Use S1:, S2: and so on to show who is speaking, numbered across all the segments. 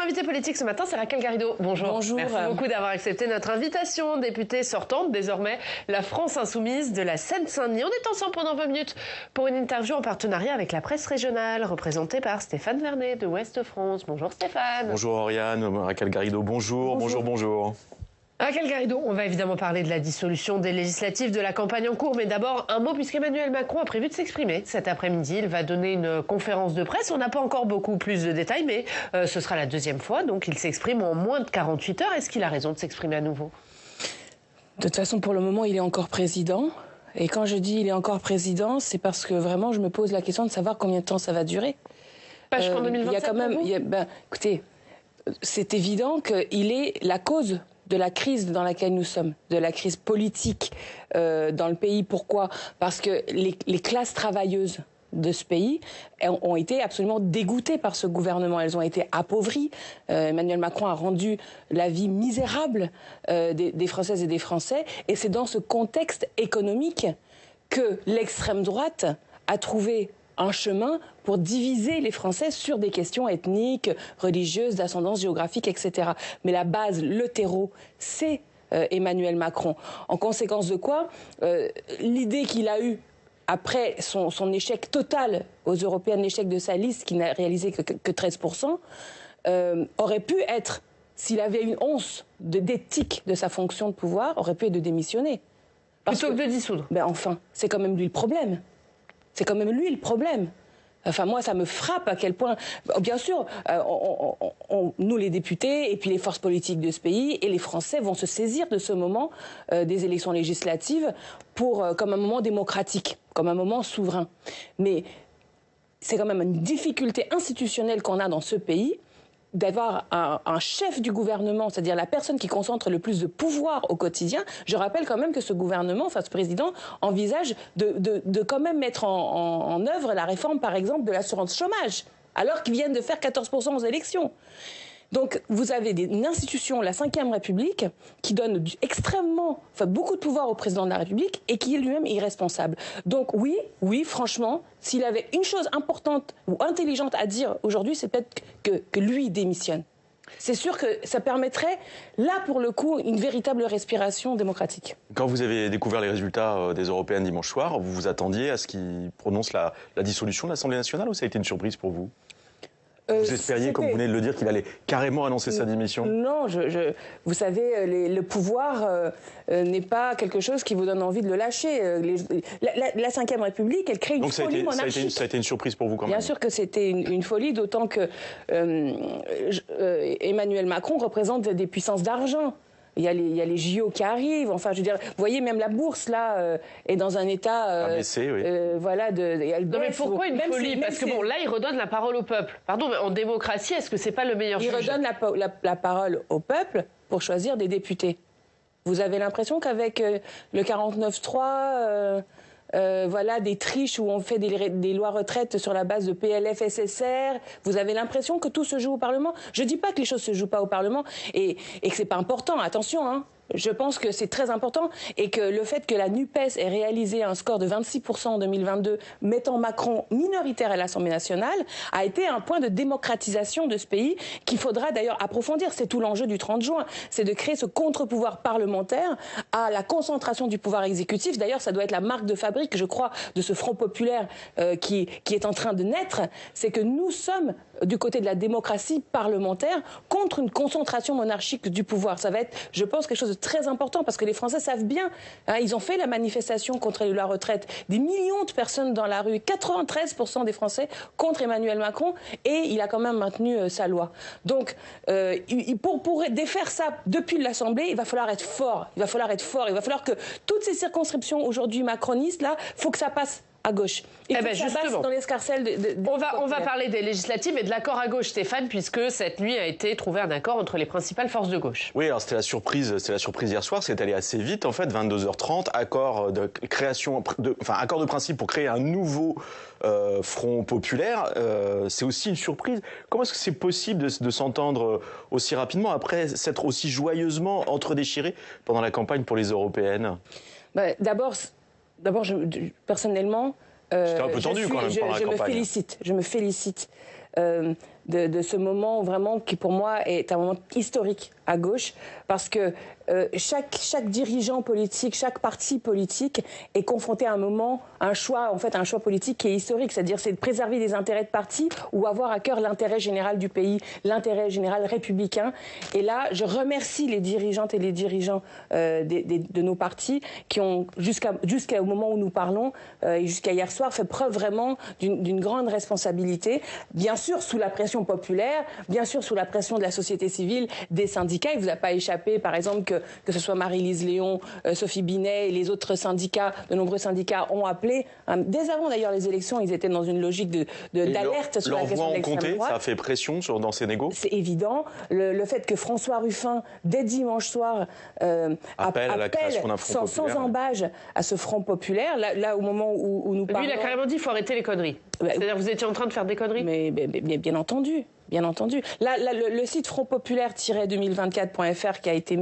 S1: invitée politique ce matin, c'est Raquel Garrido. Bonjour.
S2: Bonjour.
S1: Merci beaucoup d'avoir accepté notre invitation. Députée sortante, désormais, la France Insoumise de la Seine-Saint-Denis. On est ensemble pendant 20 minutes pour une interview en partenariat avec la presse régionale, représentée par Stéphane Vernet de Ouest France. Bonjour Stéphane.
S3: Bonjour Oriane, Raquel Garrido, bonjour.
S1: Raquel Garrido, on va évidemment parler de la dissolution des législatives de la campagne en cours, mais d'abord un mot puisqu'Emmanuel Macron a prévu de s'exprimer cet après-midi. Il va donner une conférence de presse. On n'a pas encore beaucoup plus de détails, mais ce sera la deuxième fois, donc il s'exprime en moins de 48 heures. Est-ce qu'il a raison de s'exprimer à nouveau?
S2: De toute façon, pour le moment, il est encore président. Et quand je dis il est encore président, c'est parce que vraiment, je me pose la question de savoir combien de temps ça va durer.
S1: Pas jusqu'en 2027.
S2: Il y a quand même, écoutez, c'est évident qu'il est la cause de la crise dans laquelle nous sommes, de la crise politique dans le pays. Pourquoi? Parce que les classes travailleuses de ce pays ont été absolument dégoûtées par ce gouvernement. Elles ont été appauvries. Emmanuel Macron a rendu la vie misérable des Françaises et des Français. Et c'est dans ce contexte économique que l'extrême droite a trouvé un chemin pour diviser les Français sur des questions ethniques, religieuses, d'ascendance géographique, etc. Mais la base, le terreau, c'est Emmanuel Macron. En conséquence de quoi, l'idée qu'il a eue après son échec total aux Européennes, l'échec de sa liste, qui n'a réalisé que 13%, aurait pu être, s'il avait une once d'éthique de sa fonction de pouvoir, aurait pu être de démissionner.
S1: Plutôt que de dissoudre.
S2: Ben enfin, c'est quand même lui le problème. C'est quand même lui le problème. Enfin, moi, ça me frappe à quel point... Bien sûr, nous, les députés, et puis les forces politiques de ce pays, et les Français vont se saisir de ce moment des élections législatives comme un moment démocratique, comme un moment souverain. Mais c'est quand même une difficulté institutionnelle qu'on a dans ce pays, d'avoir un chef du gouvernement, c'est-à-dire la personne qui concentre le plus de pouvoir au quotidien. Je rappelle quand même que ce gouvernement, enfin ce président, envisage de quand même mettre en œuvre la réforme, par exemple, de l'assurance chômage, alors qu'ils viennent de faire 14% aux élections. Donc vous avez une institution, la Ve République, qui donne beaucoup de pouvoir au président de la République et qui est lui-même irresponsable. Donc oui, franchement, s'il avait une chose importante ou intelligente à dire aujourd'hui, c'est peut-être que lui démissionne. C'est sûr que ça permettrait, là pour le coup, une véritable respiration démocratique.
S3: Quand vous avez découvert les résultats des Européennes dimanche soir, vous vous attendiez à ce qu'il prononce la dissolution de l'Assemblée nationale ou ça a été une surprise pour vous? Vous espériez, comme vous venez de le dire, qu'il allait carrément annoncer sa démission? Non,
S2: vous savez, le pouvoir n'est pas quelque chose qui vous donne envie de le lâcher. La Ve République, elle crée une folie monarchique. Donc
S3: ça a été une surprise pour vous quand même?
S2: Bien sûr que c'était une folie, d'autant que Emmanuel Macron représente des puissances d'argent. Il y a les JO qui arrivent. Enfin, je veux dire, vous voyez, même la bourse, là, est dans un état...
S3: baissé, oui.
S2: Voilà,
S1: non, mais pourquoi une folie? Parce que bon, là, il redonne la parole au peuple. Pardon, mais en démocratie, est-ce que c'est pas le meilleur juge?
S2: Il redonne la parole au peuple pour choisir des députés. Vous avez l'impression qu'avec le 49-3... voilà, des triches où on fait des lois retraites sur la base de PLFSSR. Vous avez l'impression que tout se joue au Parlement. Je ne dis pas que les choses ne se jouent pas au Parlement et que ce n'est pas important. Attention, hein. Je pense que c'est très important et que le fait que la NUPES ait réalisé un score de 26% en 2022, mettant Macron minoritaire à l'Assemblée nationale, a été un point de démocratisation de ce pays qu'il faudra d'ailleurs approfondir. C'est tout l'enjeu du 30 juin. C'est de créer ce contre-pouvoir parlementaire à la concentration du pouvoir exécutif. D'ailleurs, ça doit être la marque de fabrique, je crois, de ce Front populaire qui est en train de naître. C'est que nous sommes du côté de la démocratie parlementaire contre une concentration monarchique du pouvoir. Ça va être, je pense, quelque chose de très important parce que les Français savent bien, hein, ils ont fait la manifestation contre les lois retraite, des millions de personnes dans la rue, 93% des Français contre Emmanuel Macron et il a quand même maintenu sa loi. Donc pour défaire ça depuis l'Assemblée, il va falloir être fort, il va falloir que toutes ces circonscriptions aujourd'hui macronistes là, faut que ça passe à gauche. Et justement, dans l'escarcelle
S1: on va parler des législatives et de l'accord à gauche, Stéphane, puisque cette nuit a été trouvé un accord entre les principales forces de gauche.
S3: Oui, alors c'était la surprise hier soir, c'est allé assez vite en fait, 22h30, accord de principe pour créer un nouveau Front populaire. C'est aussi une surprise. Comment est-ce que c'est possible de s'entendre aussi rapidement après s'être aussi joyeusement entredéchiré pendant la campagne pour les européennes?
S2: D'abord, personnellement,
S3: c'était un peu tendu quand même pendant la campagne.
S2: Je me félicite de ce moment vraiment qui pour moi est un moment historique à gauche, parce que chaque dirigeant politique, chaque parti politique est confronté à un choix politique qui est historique, c'est-à-dire c'est de préserver les intérêts de parti ou avoir à cœur l'intérêt général du pays, l'intérêt général républicain. Et là, je remercie les dirigeantes et les dirigeants de nos partis qui ont, jusqu'au moment où nous parlons, et jusqu'à hier soir, fait preuve vraiment d'une grande responsabilité, bien sûr sous la pression populaire, bien sûr sous la pression de la société civile, des syndicats. Il ne vous a pas échappé, par exemple, que ce soit Marie-Lise Léon, Sophie Binet et les autres syndicats, de nombreux syndicats ont appelé, dès avant d'ailleurs les élections, ils étaient dans une logique d'alerte sur la question de l'extrême droite.
S3: Ça a fait pression dans ces négos.
S2: C'est évident. Le fait que François Ruffin, dès dimanche soir,
S3: appelle à la création d'un front populaire,
S2: sans embâge à ce front populaire, là au moment où nous parlons...
S1: Lui, il a carrément dit qu'il faut arrêter les conneries. C'est-à-dire vous étiez en train de faire des conneries.
S2: Mais bien entendu. Bien entendu. Là, le site frontpopulaire-2024.fr qui a été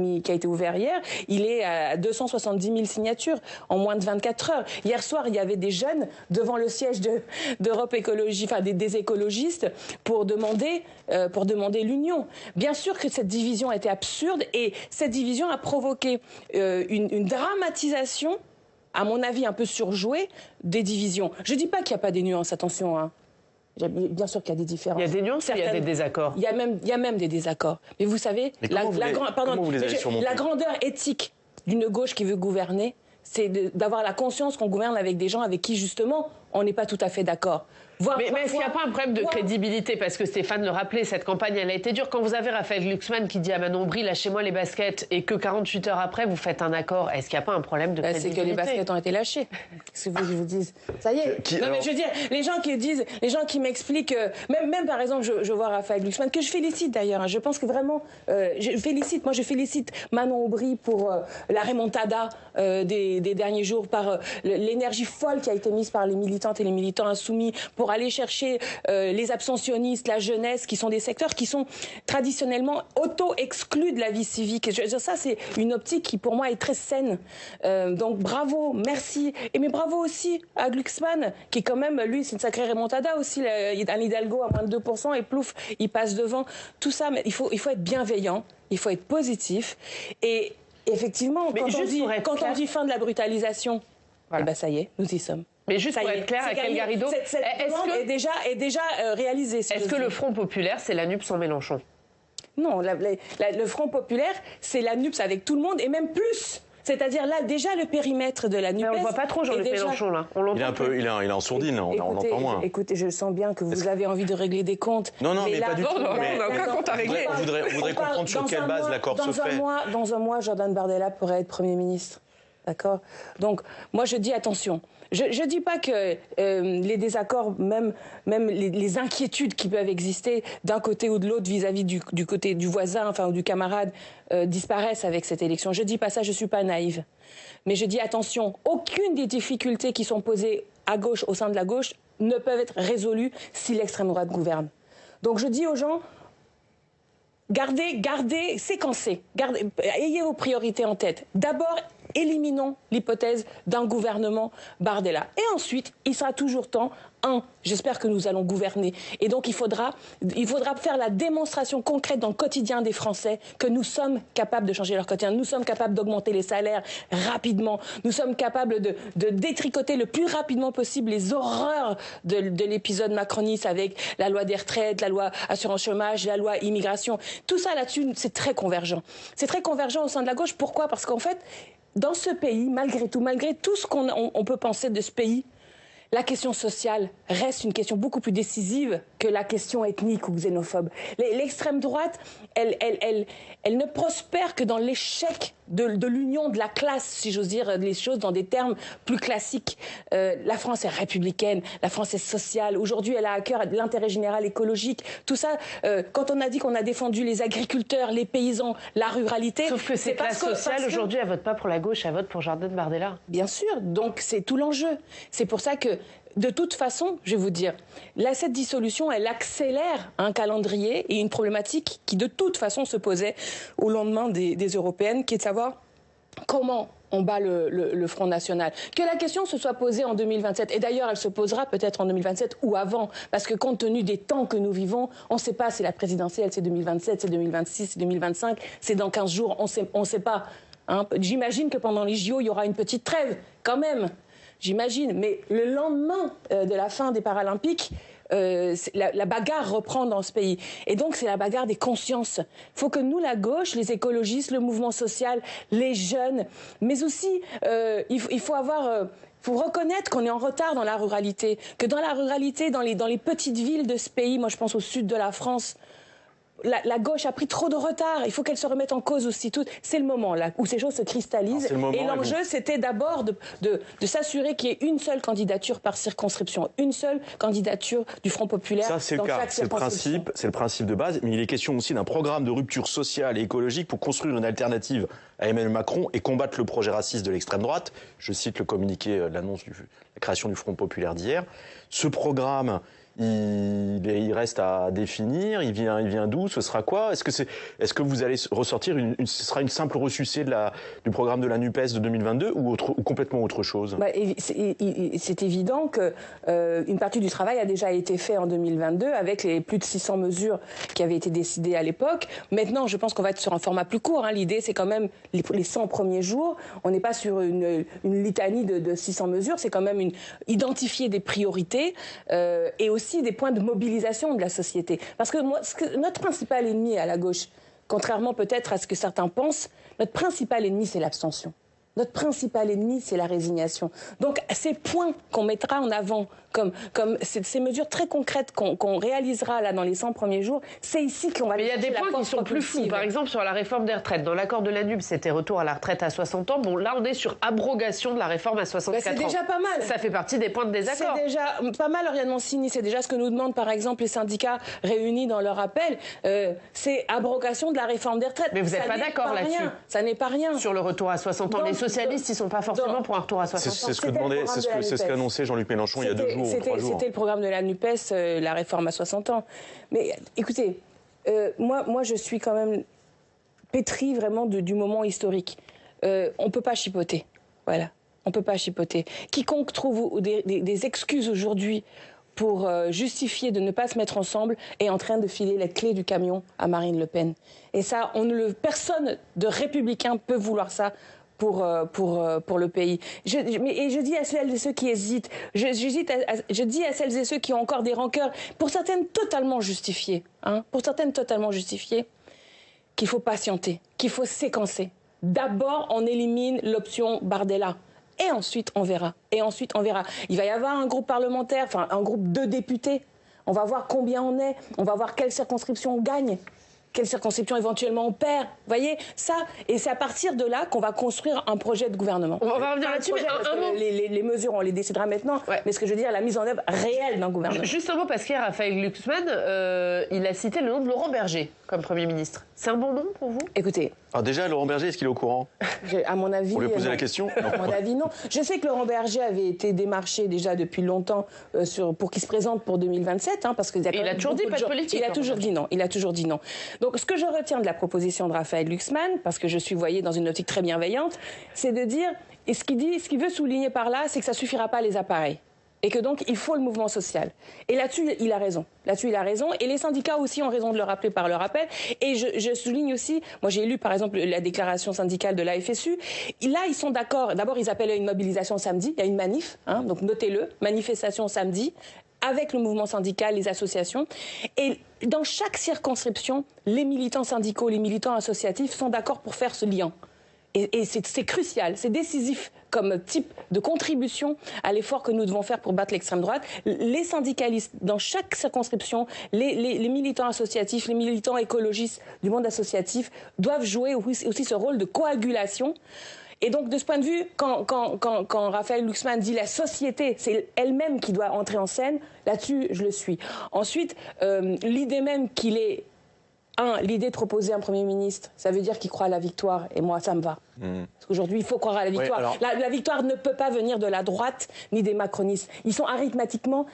S2: ouvert hier, il est à 270 000 signatures en moins de 24 heures. Hier soir, il y avait des jeunes devant le siège d'Europe Écologie, enfin des écologistes, pour demander l'union. Bien sûr que cette division était absurde et cette division a provoqué une dramatisation, à mon avis un peu surjouée, des divisions. Je ne dis pas qu'il n'y a pas des nuances, attention, hein. Bien sûr qu'il y a des différences.
S1: Il y a des nuances, il y a des désaccords.
S2: Il y a même des désaccords. Mais vous savez, la grandeur éthique d'une gauche qui veut gouverner, c'est d'avoir la conscience qu'on gouverne avec des gens avec qui, justement, on n'est pas tout à fait d'accord.
S1: Mais est-ce qu'il n'y a pas un problème de crédibilité? Parce que Stéphane le rappelait, cette campagne, elle a été dure. Quand vous avez Raphaël Glucksmann qui dit à Manon Bry, lâchez-moi les baskets, et que 48 heures après, vous faites un accord, est-ce qu'il n'y a pas un problème de crédibilité?
S2: C'est que les baskets ont été lâchées. Qu'est-ce que vous disent? Ça y est. Mais je veux dire, les gens qui m'expliquent, même par exemple, je vois Raphaël Glucksmann, que je félicite d'ailleurs. Hein, je pense que vraiment, je félicite Manon Bry pour la remontada des derniers jours, par l'énergie folle qui a été mise par les militantes et les militants insoumis pour aller chercher les abstentionnistes, la jeunesse, qui sont des secteurs qui sont traditionnellement auto-exclus de la vie civique. Ça, c'est une optique qui, pour moi, est très saine. Donc, bravo, merci. Mais bravo aussi à Glucksmann, qui, quand même, lui, c'est une sacrée remontada aussi. Un Hidalgo à moins de 2%, et plouf, il passe devant. Tout ça, mais il faut être bienveillant, il faut être positif. Et effectivement, quand on dit fin de la brutalisation, voilà. Eh ben, ça y est, nous y sommes.
S1: Mais juste pour être clair, Raquel Garrido,
S2: cette demande est déjà réalisée.
S1: Est-ce que le Front populaire, c'est la NUP sans Mélenchon?
S2: Non, le Front populaire, c'est la NUP avec tout le monde, et même plus. C'est-à-dire là, déjà, le périmètre de la NUPES...
S1: Mais on ne voit pas trop Jean-Luc Mélenchon, là.
S3: Il est en sourdine, on entend moins.
S2: Écoutez, je sens bien que vous avez envie de régler des comptes.
S3: Non, mais là, pas du tout.
S1: On n'a aucun compte à régler.
S3: On voudrait comprendre sur quelle base l'accord se fait.
S2: Dans un mois, Jordan Bardella pourrait être Premier ministre. D'accord? Donc, moi, je dis attention. Je ne dis pas que les désaccords, même les inquiétudes qui peuvent exister d'un côté ou de l'autre vis-à-vis du côté du voisin, enfin, ou du camarade, disparaissent avec cette élection. Je ne dis pas ça, je ne suis pas naïve. Mais je dis attention, aucune des difficultés qui sont posées à gauche, au sein de la gauche, ne peuvent être résolues si l'extrême droite gouverne. Donc je dis aux gens, gardez, séquencez, ayez vos priorités en tête. D'abord, éliminons l'hypothèse d'un gouvernement Bardella. Et ensuite, il sera toujours temps, j'espère que nous allons gouverner. Et donc, il faudra faire la démonstration concrète dans le quotidien des Français que nous sommes capables de changer leur quotidien. Nous sommes capables d'augmenter les salaires rapidement. Nous sommes capables de détricoter le plus rapidement possible les horreurs de l'épisode macroniste avec la loi des retraites, la loi assurance chômage, la loi immigration. Tout ça là-dessus, c'est très convergent. C'est très convergent au sein de la gauche. Pourquoi? Parce qu'en fait, dans ce pays, malgré tout ce qu'on peut penser de ce pays, la question sociale reste une question beaucoup plus décisive que la question ethnique ou xénophobe. L'extrême droite, elle ne prospère que dans l'échec de l'union de la classe, si j'ose dire les choses dans des termes plus classiques. La France est républicaine, la France est sociale. Aujourd'hui, elle a à cœur l'intérêt général écologique. Tout ça, quand on a dit qu'on a défendu les agriculteurs, les paysans, la ruralité...
S1: Sauf que ces classes sociales, aujourd'hui, elles ne votent pas pour la gauche, elles votent pour Jordan Bardella.
S2: Bien sûr, donc c'est tout l'enjeu. C'est pour ça que, de toute façon, je vais vous dire, cette dissolution, elle accélère un calendrier et une problématique qui, de toute façon, se posait au lendemain des européennes, qui est de savoir comment on bat le Front National. Que la question se soit posée en 2027, et d'ailleurs elle se posera peut-être en 2027 ou avant, parce que compte tenu des temps que nous vivons, on ne sait pas si la présidentielle c'est 2027, c'est 2026, c'est 2025, c'est dans 15 jours, on ne sait pas. Hein. J'imagine que pendant les JO, il y aura une petite trêve, quand même. J'imagine. Mais le lendemain de la fin des Paralympiques, la bagarre reprend dans ce pays. Et donc, c'est la bagarre des consciences. Il faut que nous, la gauche, les écologistes, le mouvement social, les jeunes, mais aussi, il faut avoir... faut reconnaître qu'on est en retard dans la ruralité, que dans la ruralité, dans les petites villes de ce pays, moi je pense au sud de la France, la gauche a pris trop de retard. Il faut qu'elle se remette en cause aussi. C'est le moment là où ces choses se cristallisent. Et l'enjeu, c'était d'abord de s'assurer qu'il y ait une seule candidature par circonscription, une seule candidature du Front populaire.
S3: Ça, c'est le cas. C'est le principe de base. Mais il est question aussi d'un programme de rupture sociale et écologique pour construire une alternative à Emmanuel Macron et combattre le projet raciste de l'extrême droite. Je cite le communiqué, l'annonce de la création du Front populaire d'hier. Ce programme, il reste à définir. Il vient d'où? Ce sera quoi? Est-ce que vous allez ressortir ce sera une simple ressucée du programme de la NUPES de 2022 ou complètement autre chose?
S2: C'est évident que une partie du travail a déjà été fait en 2022 avec les plus de 600 mesures qui avaient été décidées à l'époque. Maintenant, je pense qu'on va être sur un format plus court. Hein. L'idée, c'est quand même les 100 premiers jours. On n'est pas sur une litanie de 600 mesures. C'est quand même identifier des priorités et aussi des points de mobilisation de la société. Parce que notre principal ennemi à la gauche, contrairement peut-être à ce que certains pensent, notre principal ennemi, c'est l'abstention. Notre principal ennemi, c'est la résignation. Donc, ces points qu'on mettra en avant, comme ces mesures très concrètes qu'on réalisera là dans les 100 premiers jours, c'est ici qu'on va...
S1: Mais il y a des points qui sont plus fous. Par exemple, sur la réforme des retraites. Dans l'accord de la NUPES, c'était retour à la retraite à 60 ans. Bon, là, on est sur abrogation de la réforme à 64 ans.
S2: C'est déjà pas mal.
S1: Ça fait partie des points de désaccord.
S2: C'est déjà pas mal, Oriane Mancini. C'est déjà ce que nous demandent, par exemple, les syndicats réunis dans leur appel. C'est abrogation de la réforme des retraites.
S1: Mais vous n'êtes pas d'accord là-dessus?
S2: Ça n'est pas rien.
S1: Sur le retour à 60 ans. Les socialistes, ils ne sont pas forcément pour un retour à 60 ans.
S3: C'est ce qu'a annoncé Jean-Luc Mélenchon il y a 2 jours ou 3 jours.
S2: C'était le programme de la NUPES, la réforme à 60 ans. Mais écoutez, moi je suis quand même pétrie vraiment du moment historique. On ne peut pas chipoter. Voilà, on ne peut pas chipoter. Quiconque trouve des excuses aujourd'hui pour justifier de ne pas se mettre ensemble est en train de filer la clé du camion à Marine Le Pen. Et ça, personne de républicain peut vouloir ça pour le pays. Je dis à celles et ceux qui hésitent, je dis à celles et ceux qui ont encore des rancœurs, pour certaines totalement justifiées, qu'il faut patienter, qu'il faut séquencer. D'abord, on élimine l'option Bardella. Et ensuite, on verra. Il va y avoir un groupe parlementaire, enfin un groupe de députés. On va voir combien on est. On va voir quelle circonscription on gagne. Quelle circonscription éventuellement on perd. Vous voyez, ça. Et c'est à partir de là qu'on va construire un projet de gouvernement.
S1: On va revenir là-dessus, mais
S2: les mesures, on les décidera maintenant. Ouais. Mais ce que je veux dire, la mise en œuvre réelle d'un gouvernement.
S1: Juste un mot, parce qu'hier, Raphaël Glucksmann, il a cité le nom de Laurent Berger comme Premier ministre. C'est un bon nom pour vous?
S2: Écoutez.
S3: Alors déjà, Laurent Berger, est-ce qu'il est au courant?
S2: À mon avis...
S3: Pour lui poser la question?
S2: À mon avis, non. Je sais que Laurent Berger avait été démarché déjà depuis longtemps pour qu'il se présente pour 2027. Parce qu'il
S1: il a toujours dit pas de politique.
S2: Il a toujours dit non. Donc, ce que je retiens de la proposition de Raphaël Glucksmann, parce que je suis, voyez, dans une optique très bienveillante, c'est de dire, et ce qu'il veut souligner par là, c'est que ça ne suffira pas les appareils. Et que donc, il faut le mouvement social. Et là-dessus, il a raison. Et les syndicats aussi ont raison de le rappeler par leur appel. Et je souligne aussi, moi j'ai lu par exemple la déclaration syndicale de la FSU. Là, ils sont d'accord. D'abord, ils appellent à une mobilisation samedi. Il y a une manif, donc notez-le, manifestation samedi, avec le mouvement syndical, les associations. Et dans chaque circonscription, les militants syndicaux, les militants associatifs sont d'accord pour faire ce lien. Et c'est crucial, c'est décisif comme type de contribution à l'effort que nous devons faire pour battre l'extrême droite. Les syndicalistes, dans chaque circonscription, les militants associatifs, les militants écologistes du monde associatif doivent jouer aussi ce rôle de coagulation. Et donc, de ce point de vue, quand Raphaël Glucksmann dit la société, c'est elle-même qui doit entrer en scène, là-dessus, je le suis. Ensuite, l'idée même qu'il est l'idée de proposer un Premier ministre, ça veut dire qu'il croit à la victoire, et moi, ça me va. Parce qu'aujourd'hui, il faut croire à la victoire.
S3: Oui, alors...
S2: la victoire ne peut pas venir de la droite ni des macronistes. Ils sont arithmétiquement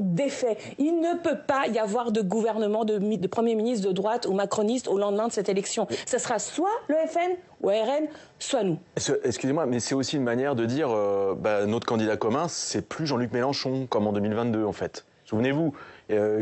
S2: défaits. Il ne peut pas y avoir de gouvernement de Premier ministre de droite ou macroniste au lendemain de cette élection. Ce sera soit le FN ou RN, soit nous.
S3: Excusez-moi, mais c'est aussi une manière de dire notre candidat commun, c'est plus Jean-Luc Mélenchon, comme en 2022, en fait. Souvenez-vous,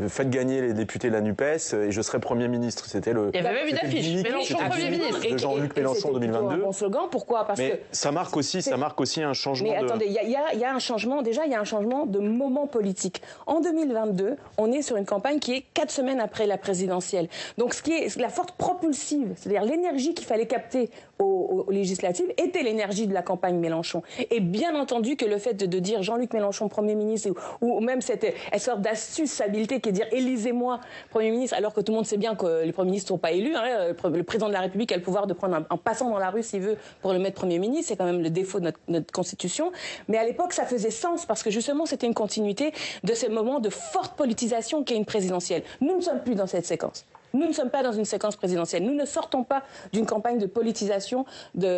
S3: faites gagner les députés de la NUPES et je serai Premier ministre. C'était le.
S1: Il y avait même une affiche, Mélenchon Premier ministre.
S3: De Jean-Luc Mélenchon en 2022.
S2: C'est un bon slogan. Pourquoi? Parce que
S3: ça marque aussi un changement.
S2: Mais attendez, il y a un changement. Déjà, il y a un changement de moment politique. En 2022, on est sur une campagne qui est 4 semaines après la présidentielle. Donc, ce qui est la force propulsive, c'est-à-dire l'énergie qu'il fallait capter aux législatives, était l'énergie de la campagne Mélenchon. Et bien entendu que le fait de dire Jean-Luc Mélenchon Premier ministre ou même cette sorte d'astuce habileté qui est de dire élisez-moi Premier ministre, alors que tout le monde sait bien que les Premiers ministres ne sont pas élus. Le président de la République a le pouvoir de prendre un passant dans la rue s'il veut pour le mettre Premier ministre. C'est quand même le défaut de notre Constitution. Mais à l'époque, ça faisait sens parce que justement, c'était une continuité de ce moment de forte politisation qu'est une présidentielle. Nous ne sommes plus dans cette séquence. Nous ne sommes pas dans une séquence présidentielle. Nous ne sortons pas d'une campagne de politisation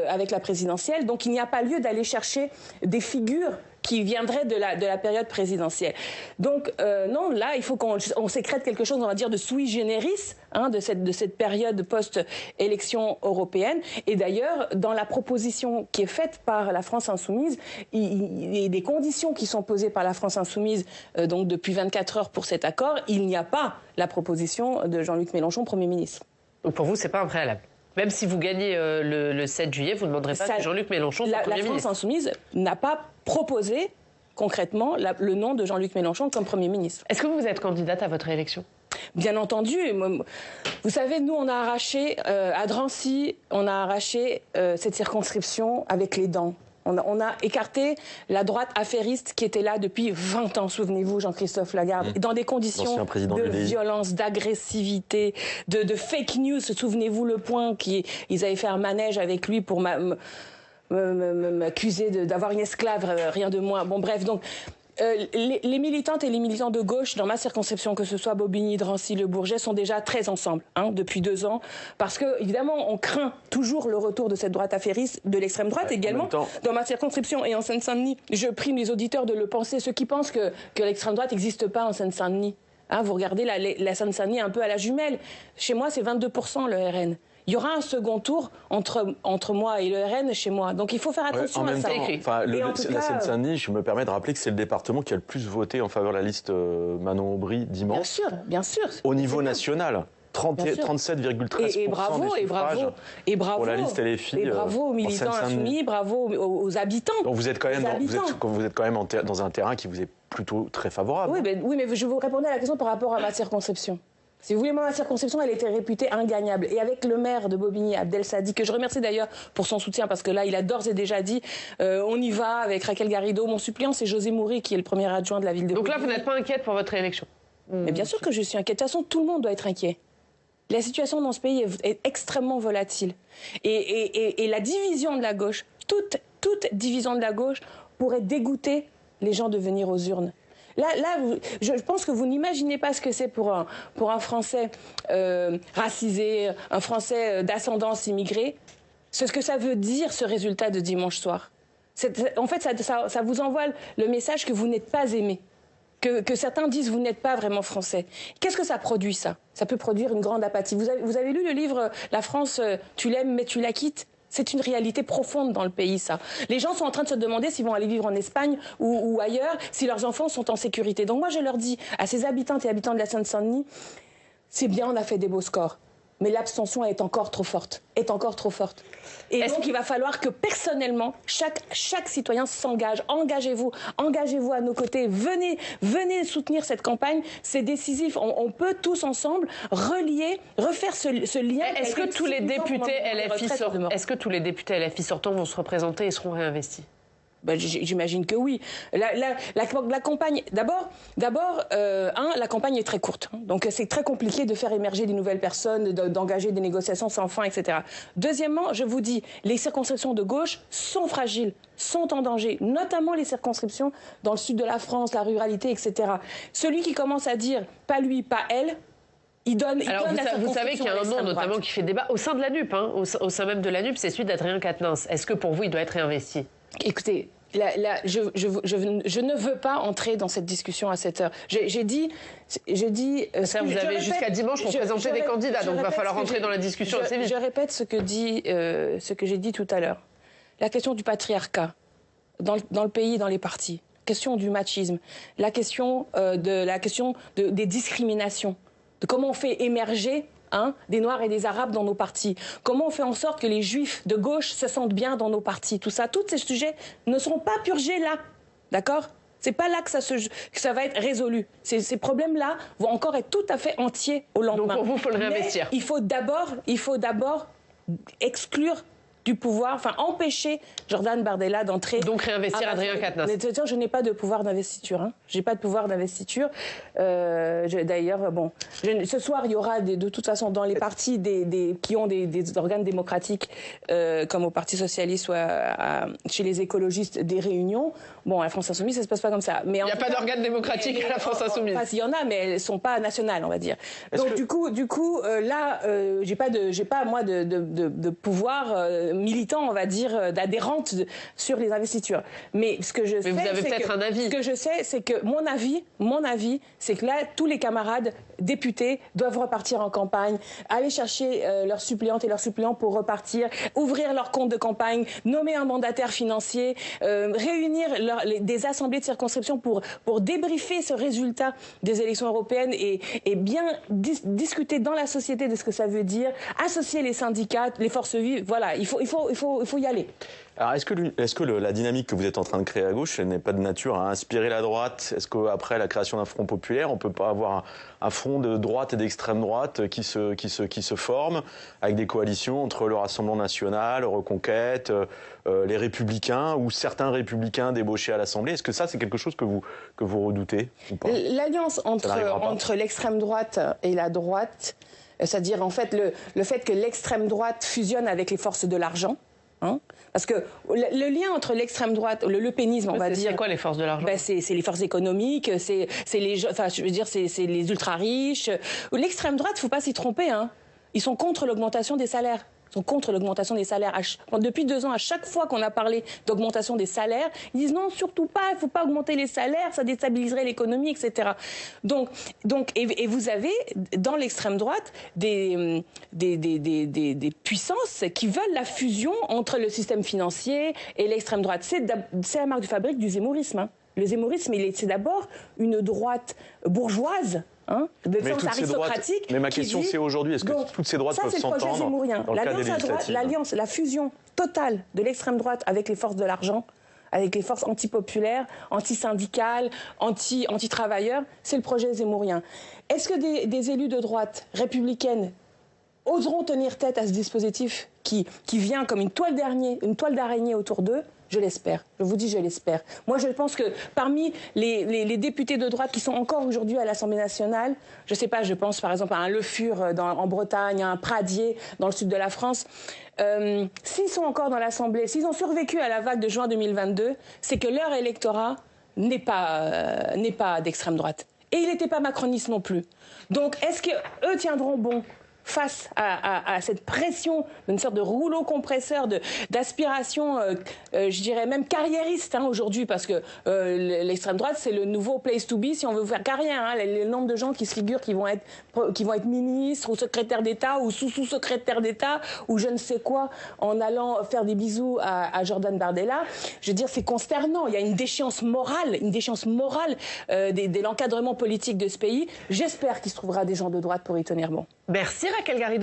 S2: avec la présidentielle. Donc, il n'y a pas lieu d'aller chercher des figures qui viendraient de la période présidentielle. Donc, non, là, il faut qu'on sécrète quelque chose, on va dire, de sui generis de cette période post-élection européenne. Et d'ailleurs, dans la proposition qui est faite par la France Insoumise, il y a des conditions qui sont posées par la France Insoumise donc depuis 24 heures pour cet accord. Il n'y a pas la proposition de Jean-Luc Mélenchon, Premier ministre.
S1: Donc pour vous, c'est pas un préalable. Même si vous gagnez le 7 juillet, vous ne demanderez pas que Jean-Luc Mélenchon soit Premier ministre.
S2: La France Insoumise n'a pas proposé concrètement le nom de Jean-Luc Mélenchon comme Premier ministre.
S1: Est-ce que vous êtes candidate à votre réélection ?
S2: Bien entendu. Vous savez, nous, on a arraché, à Drancy, on a arraché cette circonscription avec les dents. On a écarté la droite affairiste qui était là depuis 20 ans, souvenez-vous, Jean-Christophe Lagarde, dans des conditions de violence, d'agressivité, de fake news. Souvenez-vous Le Point, ils avaient fait un manège avec lui pour m'accuser d'avoir une esclave, rien de moins. Bon, bref, donc... les militantes et les militants de gauche dans ma circonscription, que ce soit Bobigny, Drancy, Le Bourget, sont déjà très ensemble depuis 2 ans. Parce que, évidemment, on craint toujours le retour de cette droite affairiste, de l'extrême droite également. Dans ma circonscription et en Seine-Saint-Denis, je prime les auditeurs de le penser. Ceux qui pensent que l'extrême droite n'existe pas en Seine-Saint-Denis. Vous regardez la Seine-Saint-Denis un peu à la jumelle. Chez moi, c'est 22% le RN. Il y aura un second tour entre moi et le RN chez moi. Donc il faut faire attention à ça.
S3: La Seine-Saint-Denis, je me permets de rappeler que c'est le département qui a le plus voté en faveur de la liste Manon Aubry dimanche.
S2: Bien sûr.
S3: Au niveau national. 37,13%
S2: et bravo
S3: pour la liste LFI.
S2: Et bravo aux militants insoumis, bravo aux habitants.
S3: Donc vous êtes quand même dans un terrain qui vous est plutôt très favorable.
S2: Oui, mais je vous répondais à la question par rapport à ma circonscription. Si vous voulez, moi, ma circonscription, elle était réputée ingagnable. Et avec le maire de Bobigny, Abdel Sadi, que je remercie d'ailleurs pour son soutien, parce que là, il a d'ores et déjà dit on y va avec Raquel Garrido. Mon suppléant, c'est José Moury, qui est le premier adjoint de la ville de Bobigny.
S1: Donc là, vous n'êtes pas inquiète pour votre élection?
S2: Mais bien sûr que je suis inquiète. De toute façon, tout le monde doit être inquiet. La situation dans ce pays est extrêmement volatile. Et la division de la gauche, toute division de la gauche pourrait dégoûter les gens de venir aux urnes. Là, je pense que vous n'imaginez pas ce que c'est pour un Français racisé, un Français d'ascendance immigrée, ce que ça veut dire, ce résultat de dimanche soir. En fait, ça vous envoie le message que vous n'êtes pas aimé, que certains disent vous n'êtes pas vraiment français. Qu'est-ce que ça produit, ça? Ça peut produire une grande apathie. Vous avez lu le livre « La France, tu l'aimes mais tu la quittes ». C'est une réalité profonde dans le pays, ça. Les gens sont en train de se demander s'ils vont aller vivre en Espagne ou ailleurs, si leurs enfants sont en sécurité. Donc moi, je leur dis à ces habitantes et habitants de la Seine-Saint-Denis, c'est bien, on a fait des beaux scores, mais l'abstention est encore trop forte. Et donc, il va falloir que, personnellement, chaque citoyen s'engage. Engagez-vous à nos côtés. Venez soutenir cette campagne. C'est décisif. On peut tous ensemble refaire ce lien.
S1: Est-ce que tous les députés LFI sortants vont se représenter et seront réinvestis?
S2: J'imagine que oui. La campagne, d'abord, la campagne est très courte. Donc, c'est très compliqué de faire émerger des nouvelles personnes, d'engager des négociations sans fin, etc. Deuxièmement, je vous dis, les circonscriptions de gauche sont fragiles, sont en danger, notamment les circonscriptions dans le sud de la France, la ruralité, etc. Celui qui commence à dire « pas lui, pas elle »,
S1: Alors, vous savez qu'il y a un nom notamment qui fait débat au sein de la NUP, hein, au sein même de la NUP, c'est celui d'Adrien Quatennens. Est-ce que pour vous, il doit être réinvesti?
S2: Écoutez, je ne veux pas entrer dans cette discussion à cette heure. J'ai dit...
S1: vous avez jusqu'à dimanche pour présenter des candidats, donc il va falloir rentrer dans la discussion assez vite.
S2: Je répète ce que j'ai dit tout à l'heure. La question du patriarcat dans le pays, dans les partis. La question du machisme. La question des discriminations. De comment on fait émerger des Noirs et des Arabes dans nos partis. Comment on fait en sorte que les Juifs de gauche se sentent bien dans nos partis. Tout ça, tous ces sujets ne seront pas purgés là. D'accord ? C'est pas là que ça va être résolu. Ces problèmes-là vont encore être tout à fait entiers au lendemain.
S1: Donc pour vous, il faut le réinvestir.
S2: Mais il faut d'abord exclure du pouvoir, enfin empêcher Jordan Bardella d'entrer.
S1: Donc réinvestir Adrien Quatennens.
S2: Je n'ai pas de pouvoir d'investiture. J'ai pas de pouvoir d'investiture. D'ailleurs, bon, ce soir il y aura de toute façon dans les partis qui ont des organes démocratiques, comme au Parti socialiste ou chez les écologistes, des réunions. Bon, à la France insoumise, ça se passe pas comme ça. Mais il
S1: n'y a pas d'organe démocratique à la France insoumise.
S2: Enfin, il y en a, mais elles sont pas nationales, on va dire. Donc du coup, là, j'ai pas moi de pouvoir militant, on va dire, d'adhérente sur les investitures. Mais ce que je sais,
S1: vous avez peut-être un avis.
S2: Ce que je sais, c'est que mon avis, c'est que là, tous les camarades députés doivent repartir en campagne, aller chercher leurs suppléantes et leurs suppléants pour repartir, ouvrir leur compte de campagne, nommer un mandataire financier, réunir des assemblées de circonscription pour débriefer ce résultat des élections européennes et bien discuter dans la société de ce que ça veut dire, associer les syndicats, les forces vives. Voilà, il faut y aller.
S3: Alors, est-ce que la dynamique que vous êtes en train de créer à gauche, elle n'est pas de nature à inspirer la droite? Est-ce qu'après la création d'un front populaire, on ne peut pas avoir un front de droite et d'extrême droite qui se forme avec des coalitions entre le Rassemblement national, Reconquête, les Républicains ou certains Républicains débauchés à l'Assemblée? Est-ce que ça, c'est quelque chose que vous redoutez ou pas?
S2: L'alliance entre l'extrême droite et la droite, c'est-à-dire en fait le fait que l'extrême droite fusionne avec les forces de l'argent, parce que le lien entre l'extrême droite, le lepénisme, on va dire.
S1: C'est quoi les forces de l'argent?
S2: C'est les forces économiques, c'est les ultra riches. L'extrême droite, faut pas s'y tromper, Ils sont contre l'augmentation des salaires. Ils sont contre l'augmentation des salaires. Depuis 2 ans, à chaque fois qu'on a parlé d'augmentation des salaires, ils disent non, surtout pas, il ne faut pas augmenter les salaires, ça déstabiliserait l'économie, etc. Donc, vous avez dans l'extrême droite des puissances qui veulent la fusion entre le système financier et l'extrême droite. C'est la marque de fabrique du zémourisme. Le zémourisme, c'est d'abord une droite bourgeoise, de sens aristocratique.
S3: Mais ma question, c'est aujourd'hui, est-ce que toutes ces droites peuvent s'entendre dans le cadre des législatives?
S2: L'alliance, la fusion totale de l'extrême droite avec les forces de l'argent, avec les forces antipopulaires, antisyndicales, anti-travailleurs, c'est le projet zémourien. Est-ce que des élus de droite républicaine oseront tenir tête à ce dispositif qui vient comme une toile d'araignée autour d'eux? Je l'espère. Je vous dis, je l'espère. Moi, je pense que parmi les députés de droite qui sont encore aujourd'hui à l'Assemblée nationale, je sais pas, je pense par exemple à un Le Fur en Bretagne, à un Pradier dans le sud de la France, s'ils sont encore dans l'Assemblée, s'ils ont survécu à la vague de juin 2022, c'est que leur électorat n'est pas d'extrême droite. Et il n'était pas macroniste non plus. Donc, est-ce qu'eux tiendront bon face à cette pression d'une sorte de rouleau compresseur d'aspiration, je dirais même carriériste aujourd'hui, parce que l'extrême droite, c'est le nouveau place to be si on veut faire carrière. Le nombre de gens qui se figurent qui vont être ministres ou secrétaires d'État ou sous-secrétaires d'État ou je ne sais quoi en allant faire des bisous à Jordan Bardella, je veux dire, c'est consternant. Il y a une déchéance morale de l'encadrement politique de ce pays. J'espère qu'il se trouvera des gens de droite pour y tenir bon.
S1: Merci Raquel Garrido.